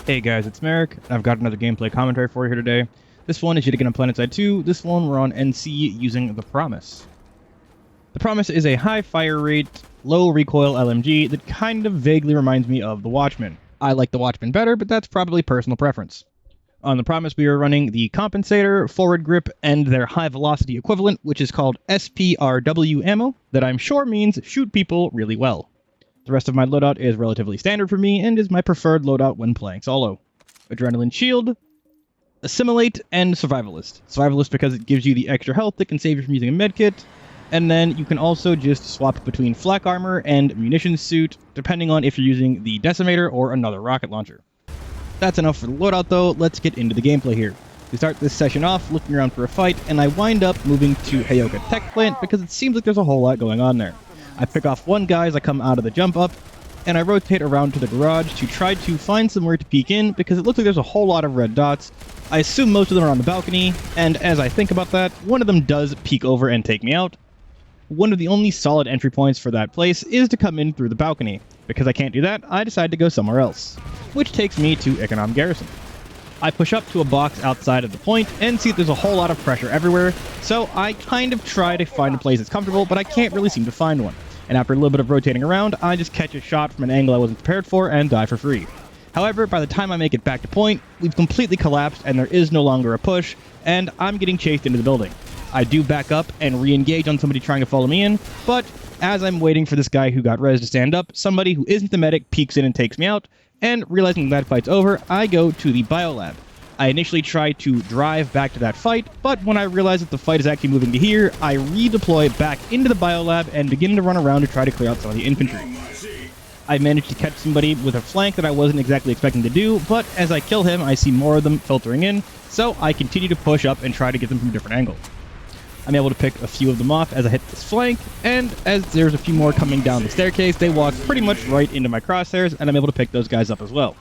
Hey guys, it's Merrick, and I've got another gameplay commentary for you here today. This one is yet again on Planetside 2. This one we're on NC using the Promise. The Promise is a high fire rate, low recoil LMG that kind of vaguely reminds me of the Watchman. I like the Watchman better, but that's probably personal preference. On the Promise we are running the Compensator, Forward Grip, and their high velocity equivalent, which is called SPRW ammo, that I'm sure means shoot people really well. The rest of my loadout is relatively standard for me and is my preferred loadout when playing solo. Adrenaline Shield, Assimilate, and Survivalist. Survivalist because it gives you the extra health that can save you from using a medkit, and then you can also just swap between flak armor and munitions suit, depending on if you're using the Decimator or another rocket launcher. That's enough for the loadout though, let's get into the gameplay here. We start this session off looking around for a fight, and I wind up moving to Heyoka Tech Plant because it seems like there's a whole lot going on there. I pick off one guy as I come out of the jump up, and I rotate around to the garage to try to find somewhere to peek in because it looks like there's a whole lot of red dots. I assume most of them are on the balcony, and as I think about that, one of them does peek over and take me out. One of the only solid entry points for that place is to come in through the balcony. Because I can't do that, I decide to go somewhere else, which takes me to Econom Garrison. I push up to a box outside of the point and see that there's a whole lot of pressure everywhere, so I kind of try to find a place that's comfortable, but I can't really seem to find one. And after a little bit of rotating around, I just catch a shot from an angle I wasn't prepared for and die for free. However, by the time I make it back to point, we've completely collapsed and there is no longer a push, and I'm getting chased into the building. I do back up and re-engage on somebody trying to follow me in, but as I'm waiting for this guy who got res to stand up, somebody who isn't the medic peeks in and takes me out, and realizing that fight's over, I go to the biolab. I initially try to drive back to that fight, but when I realize that the fight is actually moving to here, I redeploy back into the biolab and begin to run around to try to clear out some of the infantry. I managed to catch somebody with a flank that I wasn't exactly expecting to do, but as I kill him, I see more of them filtering in, so I continue to push up and try to get them from a different angle. I'm able to pick a few of them off as I hit this flank, and as there's a few more coming down the staircase, they walk pretty much right into my crosshairs, and I'm able to pick those guys up as well.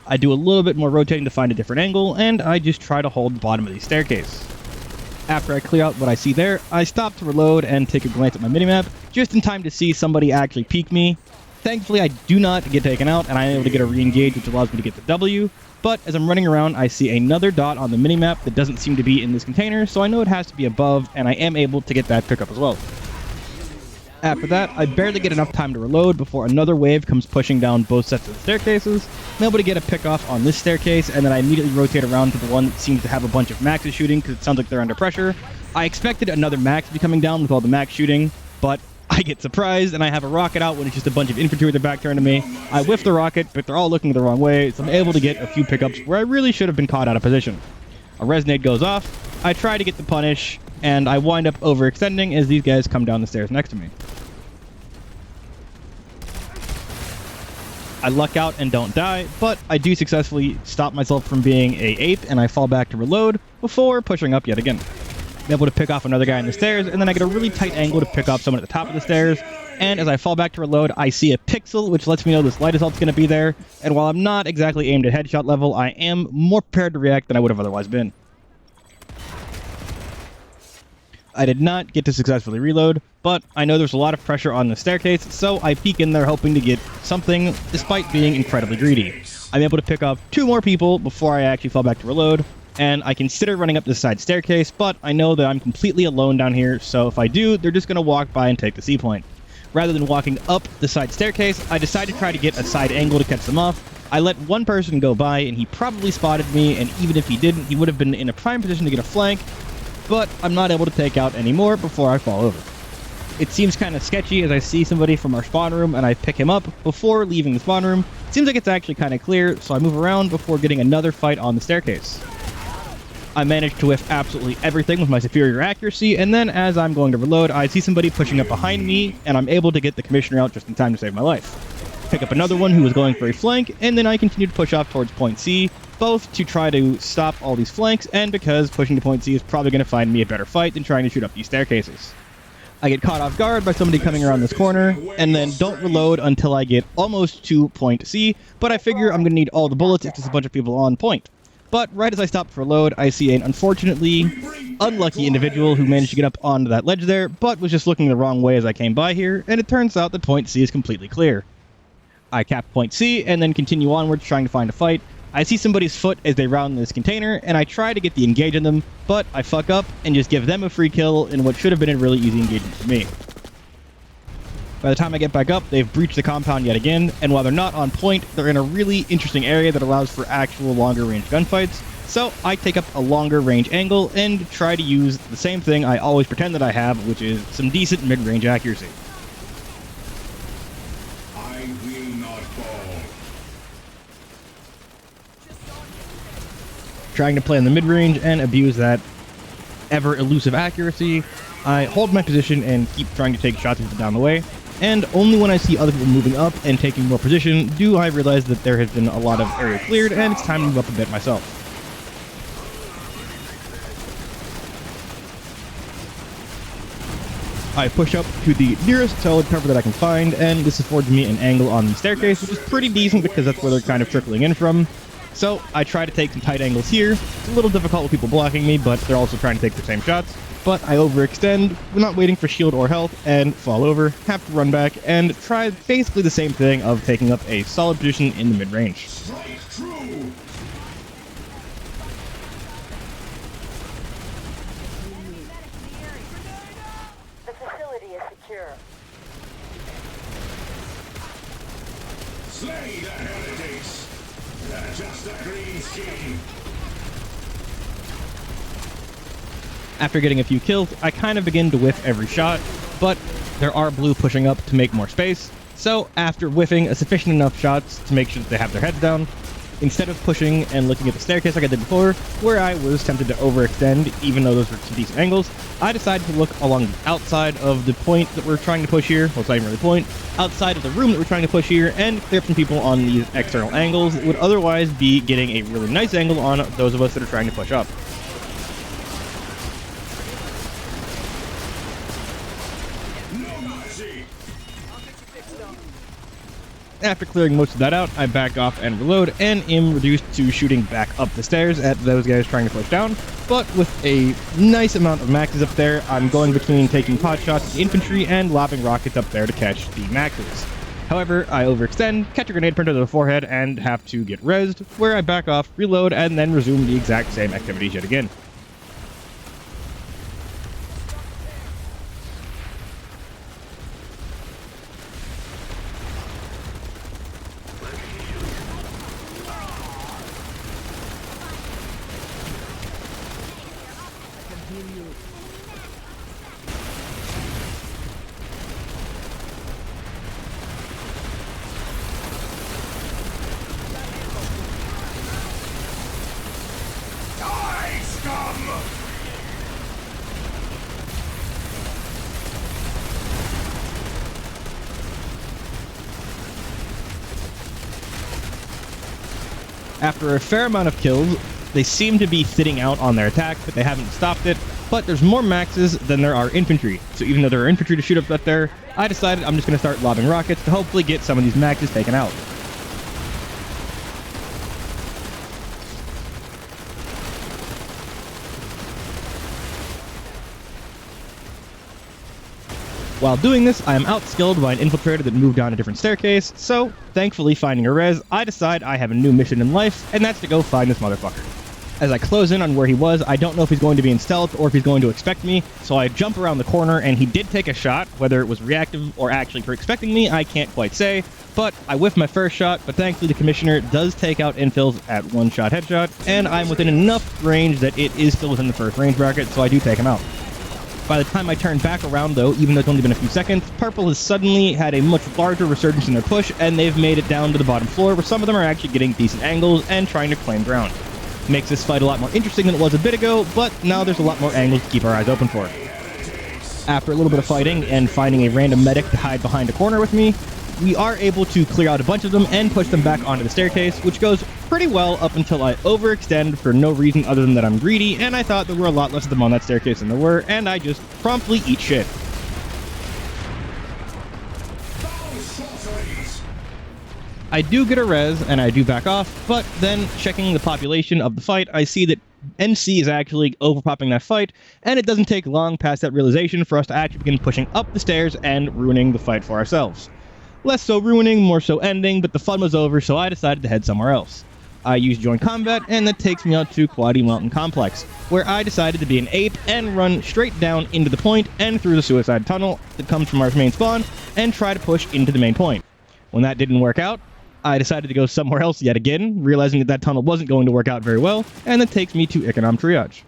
I do a little bit more rotating to find a different angle, and I just try to hold the bottom of the staircase. After I clear out what I see there, I stop to reload and take a glance at my minimap, just in time to see somebody actually peek me. Thankfully, I do not get taken out, and I'm able to get a re-engage, which allows me to get the W, but as I'm running around, I see another dot on the minimap that doesn't seem to be in this container, so I know it has to be above, and I am able to get that pickup as well. After that, I barely get enough time to reload before another wave comes pushing down both sets of the staircases. I'm able to get a pick off on this staircase, and then I immediately rotate around to the one that seems to have a bunch of maxes shooting because it sounds like they're under pressure. I expected another max to be coming down with all the max shooting, but I get surprised and I have a rocket out when it's just a bunch of infantry with their back turned to me. I whiff the rocket, but they're all looking the wrong way, so I'm able to get a few pickups where I really should have been caught out of position. A resonate goes off, I try to get the punish, and I wind up overextending as these guys come down the stairs next to me. I luck out and don't die, but I do successfully stop myself from being a ape, and I fall back to reload before pushing up yet again. I'm able to pick off another guy in the stairs, and then I get a really tight angle to pick off someone at the top of the stairs, and as I fall back to reload, I see a pixel, which lets me know this light assault's going to be there, and while I'm not exactly aimed at headshot level, I am more prepared to react than I would have otherwise been. I did not get to successfully reload, but I know there's a lot of pressure on the staircase, so I peek in there hoping to get something, despite being incredibly greedy. I'm able to pick up 2 more people before I actually fall back to reload, and I consider running up this side staircase, but I know that I'm completely alone down here, so if I do, they're just going to walk by and take the C point. Rather than walking up the side staircase, I decide to try to get a side angle to catch them off. I let one person go by, and he probably spotted me, and even if he didn't, he would have been in a prime position to get a flank, but I'm not able to take out any more before I fall over. It seems kind of sketchy as I see somebody from our spawn room and I pick him up before leaving the spawn room. It seems like it's actually kind of clear, so I move around before getting another fight on the staircase. I manage to whiff absolutely everything with my superior accuracy, and then as I'm going to reload, I see somebody pushing up behind me, and I'm able to get the commissioner out just in time to save my life. Pick up another one who was going for a flank, and then I continue to push off towards point C, both to try to stop all these flanks, and because pushing to point C is probably going to find me a better fight than trying to shoot up these staircases. I get caught off guard by somebody coming around this corner, and then don't reload until I get almost to point C, but I figure I'm going to need all the bullets if there's a bunch of people on point. But right as I stop to reload, I see an unfortunately unlucky individual who managed to get up onto that ledge there, but was just looking the wrong way as I came by here, and it turns out that point C is completely clear. I cap point C and then continue onwards trying to find a fight, I see somebody's foot as they round this container, and I try to get the engage on them, but I fuck up and just give them a free kill in what should have been a really easy engagement for me. By the time I get back up, they've breached the compound yet again, and while they're not on point, they're in a really interesting area that allows for actual longer range gunfights, so I take up a longer range angle and try to use the same thing I always pretend that I have, which is some decent mid-range accuracy. I will not fall. Trying to play in the mid-range and abuse that ever-elusive accuracy, I hold my position and keep trying to take shots with them down the way, and only when I see other people moving up and taking more position do I realize that there has been a lot of area cleared and it's time to move up a bit myself. I push up to the nearest solid cover that I can find, and this affords me an angle on the staircase, which is pretty decent because that's where they're kind of trickling in from. So I try to take some tight angles here. It's a little difficult with people blocking me, but they're also trying to take the same shots. But I overextend, not waiting for shield or health, and fall over, have to run back, and try basically the same thing of taking up a solid position in the mid-range. Strike true. The facility is secure. Slay the heretics. They're just a green skin. After getting a few kills, I kind of begin to whiff every shot, but there are blue pushing up to make more space, so after whiffing a sufficient enough shots to make sure that they have their heads down, instead of pushing and looking at the staircase like I did before, where I was tempted to overextend even though those were some decent angles, I decided to look along the outside of the point that we're trying to push here, well it's not even really a point, outside of the room that we're trying to push here, and clear up some people on these external angles that would otherwise be getting a really nice angle on those of us that are trying to push up. After clearing most of that out, I back off and reload, and am reduced to shooting back up the stairs at those guys trying to push down. But with a nice amount of maxes up there, I'm going between taking pot shots at the infantry and lobbing rockets up there to catch the maxes. However, I overextend, catch a grenade printer to the forehead, and have to get rezzed, where I back off, reload, and then resume the exact same activities yet again. Die, scum! After a fair amount of kills, they seem to be sitting out on their attack, but they haven't stopped it. But there's more maxes than there are infantry, so even though there are infantry to shoot up there, I decided I'm just going to start lobbing rockets to hopefully get some of these maxes taken out. While doing this, I am outskilled by an infiltrator that moved down a different staircase, so, thankfully finding a res, I decide I have a new mission in life, and that's to go find this motherfucker. As I close in on where he was, I don't know if he's going to be in stealth or if he's going to expect me, so I jump around the corner and he did take a shot, whether it was reactive or actually for expecting me, I can't quite say, but I whiffed my first shot, but thankfully the commissioner does take out infils at one-shot headshot, and I'm within enough range that it is still within the first range bracket, so I do take him out. By the time I turn back around though, even though it's only been a few seconds, Purple has suddenly had a much larger resurgence in their push, and they've made it down to the bottom floor, where some of them are actually getting decent angles and trying to claim ground. Makes this fight a lot more interesting than it was a bit ago, but now there's a lot more angles to keep our eyes open for. After a little bit of fighting and finding a random medic to hide behind a corner with me, we are able to clear out a bunch of them and push them back onto the staircase, which goes pretty well up until I overextend for no reason other than that I'm greedy, and I thought there were a lot less of them on that staircase than there were, and I just promptly eat shit. I do get a res, and I do back off, but then checking the population of the fight, I see that NC is actually overpopping that fight, and it doesn't take long past that realization for us to actually begin pushing up the stairs and ruining the fight for ourselves. Less so ruining, more so ending, but the fun was over, so I decided to head somewhere else. I use Join Combat, and that takes me out to Quadi Mountain Complex, where I decided to be an ape and run straight down into the point and through the suicide tunnel that comes from our main spawn and try to push into the main point. When that didn't work out, I decided to go somewhere else yet again, realizing that that tunnel wasn't going to work out very well, and that takes me to Econom Triage.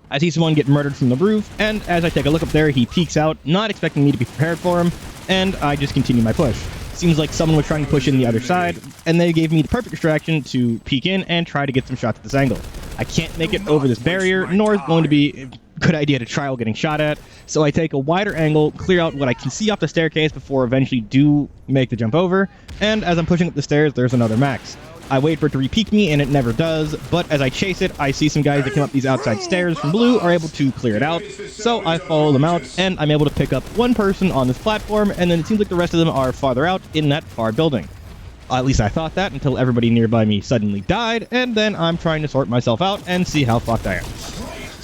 I see someone get murdered from the roof, and as I take a look up there, he peeks out, not expecting me to be prepared for him, and I just continue my push. Seems like someone was trying to push in the other side, and they gave me the perfect distraction to peek in and try to get some shots at this angle. I can't make it over this barrier, nor is it going to be a good idea to try while getting shot at, so I take a wider angle, clear out what I can see off the staircase before eventually do make the jump over, and as I'm pushing up the stairs, there's another Max. I wait for it to re-peek me, and it never does, but as I chase it, I see some guys that came up these outside stairs from blue are able to clear it out, so I follow them out, and I'm able to pick up one person on this platform, and then it seems like the rest of them are farther out in that far building. At least I thought that until everybody nearby me suddenly died, and then I'm trying to sort myself out and see how fucked I am.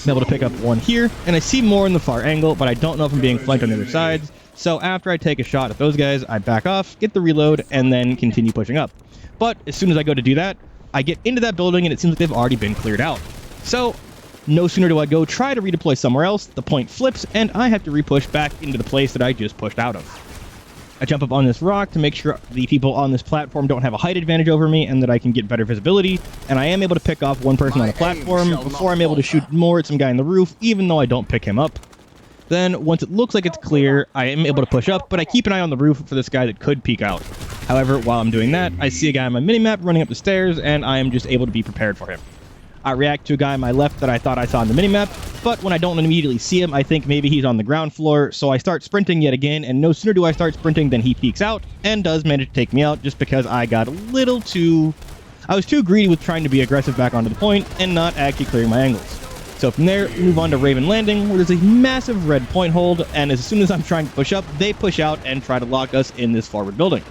I'm able to pick up one here, and I see more in the far angle, but I don't know if I'm being flanked on the other sides, so after I take a shot at those guys, I back off, get the reload, and then continue pushing up. But as soon as I go to do that, I get into that building and it seems like they've already been cleared out. So, no sooner do I go try to redeploy somewhere else, the point flips, and I have to re-push back into the place that I just pushed out of. I jump up on this rock to make sure the people on this platform don't have a height advantage over me and that I can get better visibility, and I am able to pick off one person on the platform before I'm able to shoot more at some guy on the roof, even though I don't pick him up. Then, once it looks like it's clear, I am able to push up, but I keep an eye on the roof for this guy that could peek out. However, while I'm doing that, I see a guy on my minimap running up the stairs, and I am just able to be prepared for him. I react to a guy on my left that I thought I saw on the minimap, but when I don't immediately see him, I think maybe he's on the ground floor, so I start sprinting yet again, and no sooner do I start sprinting than he peeks out, and does manage to take me out just because I got a little too... I was too greedy with trying to be aggressive back onto the point, and not actually clearing my angles. So from there, we move on to Raven Landing, where there's a massive red point hold, and as soon as I'm trying to push up, they push out and try to lock us in this forward building.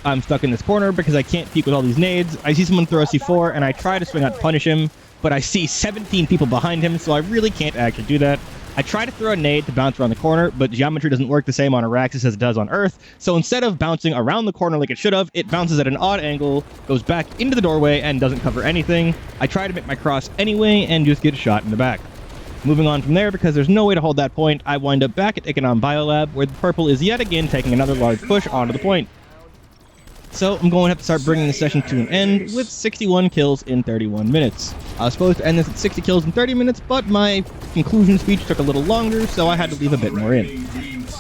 I'm stuck in this corner because I can't peek with all these nades. I see someone throw a C4, and I try to swing out to punish him, but I see 17 people behind him, so I really can't actually do that. I try to throw a nade to bounce around the corner, but geometry doesn't work the same on Araxis as it does on Earth, so instead of bouncing around the corner like it should have, it bounces at an odd angle, goes back into the doorway, and doesn't cover anything. I try to make my cross anyway, and just get shot in the back. Moving on from there, because there's no way to hold that point, I wind up back at Econom Biolab, where the purple is yet again taking another large push onto the point. So I'm going to have to start bringing this session to an end with 61 kills in 31 minutes. I was supposed to end this at 60 kills in 30 minutes, but my conclusion speech took a little longer, so I had to leave a bit more in.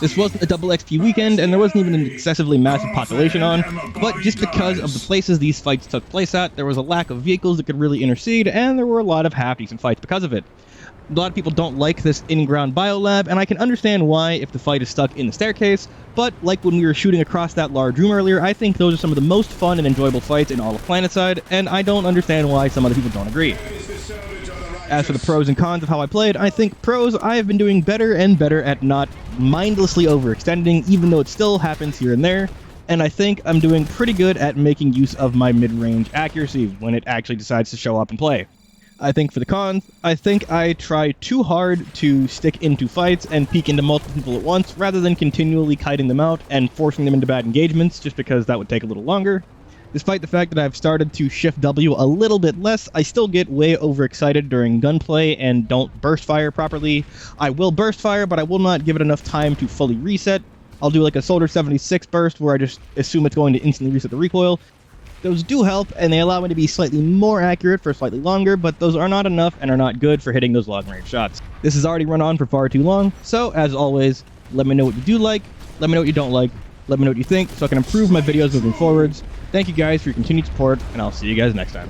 This wasn't a double XP weekend, and there wasn't even an excessively massive population on, but just because of the places these fights took place at, there was a lack of vehicles that could really intercede, and there were a lot of half-decent fights because of it. A lot of people don't like this in-ground biolab, and I can understand why if the fight is stuck in the staircase, but like when we were shooting across that large room earlier, I think those are some of the most fun and enjoyable fights in all of Planetside, and I don't understand why some other people don't agree. As for the pros and cons of how I played, I think pros, I have been doing better and better at not mindlessly overextending, even though it still happens here and there, and I think I'm doing pretty good at making use of my mid-range accuracy when it actually decides to show up and play. I think for the cons, I think I try too hard to stick into fights and peek into multiple people at once, rather than continually kiting them out and forcing them into bad engagements, just because that would take a little longer. Despite the fact that I've started to shift W a little bit less, I still get way overexcited during gunplay and don't burst fire properly. I will burst fire, but I will not give it enough time to fully reset. I'll do like a Soldier 76 burst where I just assume it's going to instantly reset the recoil. Those do help, and they allow me to be slightly more accurate for slightly longer, but those are not enough and are not good for hitting those long-range shots. This has already run on for far too long, so as always, let me know what you do like, let me know what you don't like, let me know what you think so I can improve my videos moving forwards. Thank you guys for your continued support, and I'll see you guys next time.